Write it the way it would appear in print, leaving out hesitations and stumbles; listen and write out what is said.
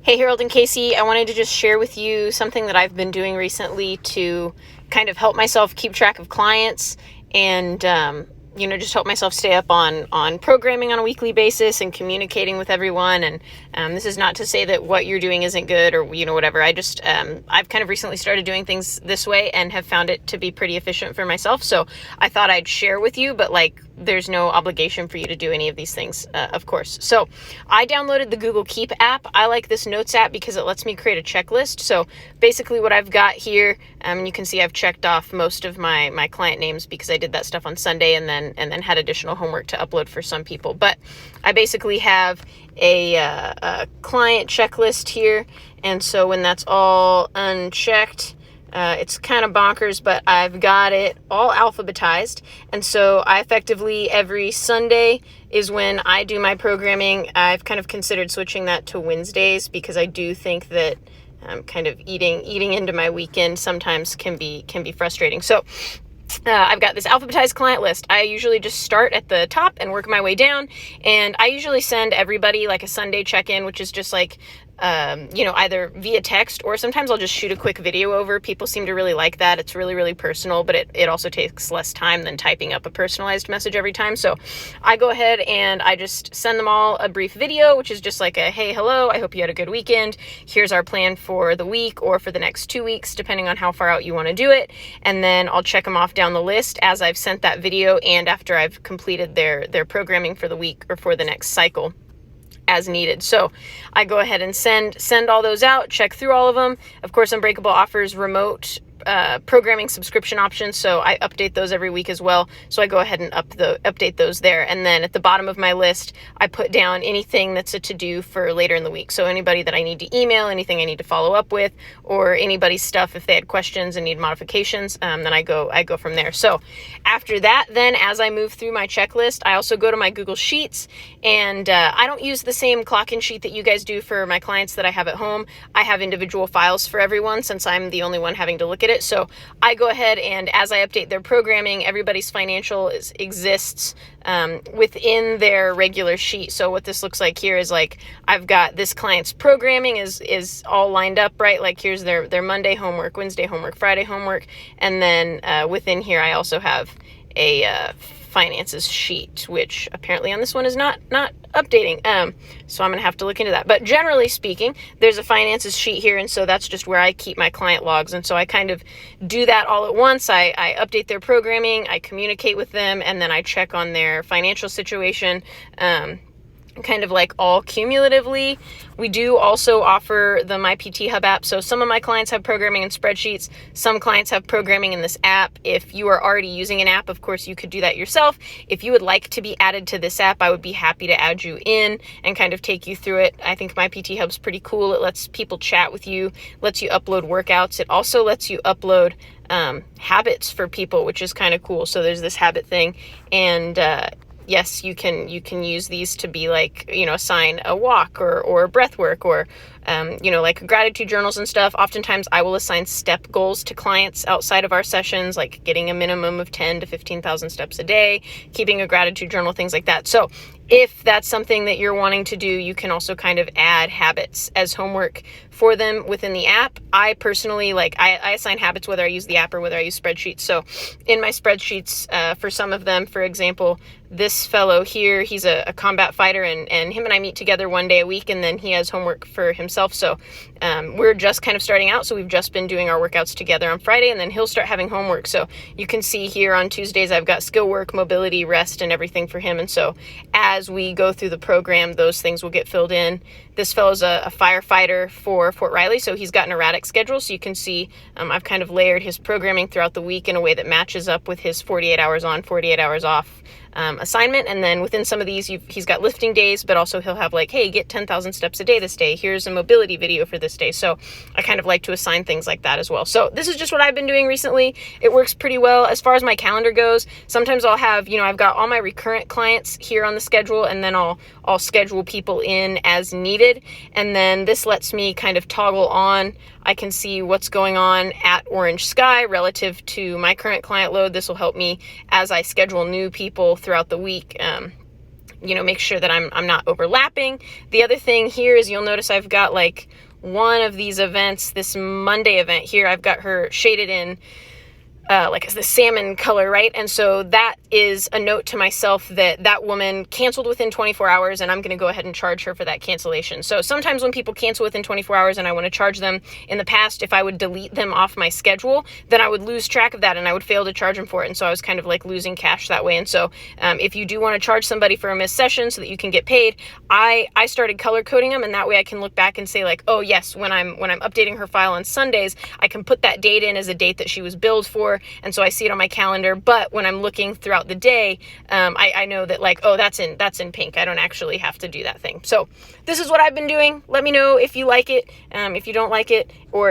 Hey, Harold and Casey, I wanted to just share with you something that I've been doing recently to kind of help myself keep track of clients and, just help myself stay up on programming on a weekly basis and communicating with everyone. And this is not to say that what you're doing isn't good or, whatever. I've kind of recently started doing things this way and have found it to be pretty efficient for myself. So I thought I'd share with you, but there's no obligation for you to do any of these things, of course. So I downloaded the Google Keep app. I like this notes app because it lets me create a checklist. So basically what I've got here, you can see I've checked off most of my client names because I did that stuff on Sunday and then had additional homework to upload for some people. But I basically have a client checklist here. And so when that's all unchecked, it's kind of bonkers, but I've got it all alphabetized. And so I effectively, every Sunday is when I do my programming. I've kind of considered switching that to Wednesdays because I do think that kind of eating into my weekend sometimes can be frustrating. So I've got this alphabetized client list. I usually just start at the top and work my way down. And I usually send everybody like a Sunday check-in, which is just either via text or sometimes I'll just shoot a quick video over. People seem to really like that. It's really, really personal, but it also takes less time than typing up a personalized message every time. So I go ahead and I just send them all a brief video, which is just like a, hey, hello, I hope you had a good weekend. Here's our plan for the week or for the next 2 weeks, depending on how far out you want to do it. And then I'll check them off down the list as I've sent that video and after I've completed their programming for the week or for the next cycle as needed. So I go ahead and send all those out, check through all of them. Of course, Unbreakable offers remote programming subscription options, so I update those every week as well. So I go ahead and update those there. And then at the bottom of my list, I put down anything that's a to-do for later in the week. So anybody that I need to email, anything I need to follow up with, or anybody's stuff if they had questions and need modifications, then I go from there. So after that, then as I move through my checklist, I also go to my Google Sheets, and I don't use the same clock-in sheet that you guys do for my clients that I have at home. I have individual files for everyone since I'm the only one having to look at it. So I go ahead and as I update their programming, everybody's financial exists within their regular sheet. So what this looks like here is I've got this client's programming is all lined up, right? Like here's their Monday homework, Wednesday homework, Friday homework. And then within here, I also have a finances sheet, which apparently on this one is not updating. So I'm going to have to look into that. But generally speaking, there's a finances sheet here. And so that's just where I keep my client logs. And so I kind of do that all at once. I update their programming, I communicate with them, and then I check on their financial situation, kind of like all cumulatively. We do also offer the Mypthub app. So some of my clients have programming in Spreadsheets. Some clients have programming in this app. If you are already using an app, of course, you could do that yourself. If you would like to be added to this app, I would be happy to add you in and kind of take you through it. I think Mypthub's pretty cool. It lets people chat with you, lets you upload workouts. It also lets you upload habits for people, which is kind of cool. So there's this habit thing, and yes, you can use these to be assign a walk or breath work or, like gratitude journals and stuff. Oftentimes I will assign step goals to clients outside of our sessions, like getting a minimum of 10 to 15,000 steps a day, keeping a gratitude journal, things like that. So if that's something that you're wanting to do, you can also kind of add habits as homework for them within the app. I personally, I assign habits whether I use the app or whether I use Spreadsheets. So in my Spreadsheets, for some of them, for example, this fellow here, he's a combat fighter, and him and I meet together one day a week, and then he has homework for himself. So we're just kind of starting out. So we've just been doing our workouts together on Friday, and then he'll start having homework. So you can see here on Tuesdays, I've got skill work, mobility, rest, and everything for him. And so as we go through the program, those things will get filled in. This fellow's a firefighter for Fort Riley, so he's got an erratic schedule. So you can see I've kind of layered his programming throughout the week in a way that matches up with his 48 hours on, 48 hours off assignment. And then within some of these, he's got lifting days, but also he'll have hey, get 10,000 steps a day this day. Here's a mobility video for this day. So I kind of like to assign things like that as well. So this is just what I've been doing recently. It works pretty well. As far as my calendar goes, sometimes I'll have, I've got all my recurrent clients here on the schedule, and then I'll schedule people in as needed. And then this lets me kind of toggle on. I can see what's going on at Orange Sky relative to my current client load. This will help me as I schedule new people throughout the week. make sure that I'm not overlapping. The other thing here is you'll notice I've got like one of these events, this Monday event here, I've got her shaded in like the salmon color, right? And so that is a note to myself that that woman canceled within 24 hours and I'm going to go ahead and charge her for that cancellation. So sometimes when people cancel within 24 hours and I want to charge them, in the past, if I would delete them off my schedule, then I would lose track of that and I would fail to charge them for it. And so I was kind of like losing cash that way. And so if you do want to charge somebody for a missed session so that you can get paid, I started color coding them, and that way I can look back and say like, oh yes, when I'm updating her file on Sundays, I can put that date in as a date that she was billed for. And so I see it on my calendar, but when I'm looking throughout the day, I know that like, oh, that's in pink. I don't actually have to do that thing. So this is what I've been doing. Let me know if you like it, if you don't like it, or